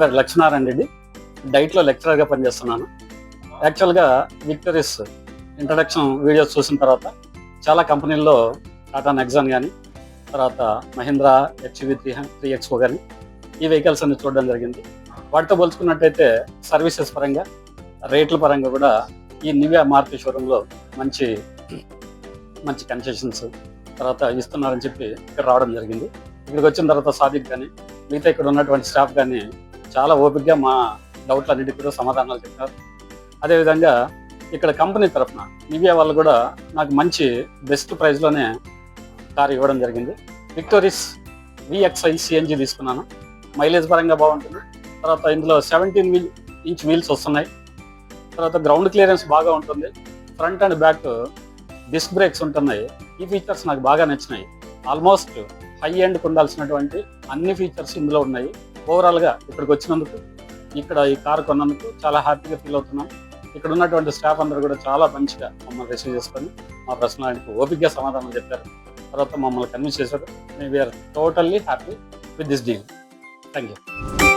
పేరు లక్ష్మీనారాయణ రెడ్డి, డైట్లో లెక్చరర్గా పనిచేస్తున్నాను. యాక్చువల్గా విక్టరీస్ ఇంట్రడక్షన్ వీడియోస్ చూసిన తర్వాత చాలా కంపెనీల్లో టాటా నెక్సాన్ కానీ, తర్వాత మహీంద్రా XUV 3XO కానీ ఈ వెహికల్స్ అన్ని చూడడం జరిగింది. వాటితో పోల్చుకున్నట్టయితే సర్వీసెస్ పరంగా, రేట్ల పరంగా కూడా ఈ నివియా మారుతి షోరూంలో మంచి కన్సెషన్స్ తర్వాత ఇస్తున్నారని చెప్పి ఇక్కడ రావడం జరిగింది. ఇక్కడికి వచ్చిన తర్వాత సాదిక్ కానీ మిగతా ఇక్కడ ఉన్నటువంటి స్టాఫ్ కానీ చాలా ఓపికగా మా డౌట్లన్నిటికీ కూడా సమాధానాలు చెప్పారు. అదేవిధంగా ఇక్కడ కంపెనీ తరఫున నివియా వాళ్ళు కూడా నాకు మంచి బెస్ట్ ప్రైస్లోనే కార్ ఇవ్వడం జరిగింది. విక్టోరీస్ VXi CNG తీసుకున్నాను. మైలేజ్ పరంగా బాగుంటుంది. తర్వాత ఇందులో 17 ఇంచ్ వీల్స్ వస్తున్నాయి. తర్వాత గ్రౌండ్ క్లియరెన్స్ బాగా ఉంటుంది. Front and back disc brakes ఉంటున్నాయి. ఈ ఫీచర్స్ నాకు బాగా నచ్చినాయి. ఆల్మోస్ట్ హై ఎండ్కి ఉండాల్సినటువంటి అన్ని ఫీచర్స్ ఇందులో ఉన్నాయి. ఓవరాల్గా ఇక్కడికి వచ్చినందుకు, ఇక్కడ ఈ కార్ కొన్నందుకు చాలా హ్యాపీగా ఫీల్ అవుతున్నాం. ఇక్కడ ఉన్నటువంటి స్టాఫ్ అందరూ కూడా చాలా మంచిగా మమ్మల్ని రిసీవ్ చేసుకొని మా ప్రశ్నలకు ఓపికగా సమాధానం చెప్పారు. తర్వాత మమ్మల్ని కన్విన్స్ చేశారు. We are totally happy with this deal. Thank you.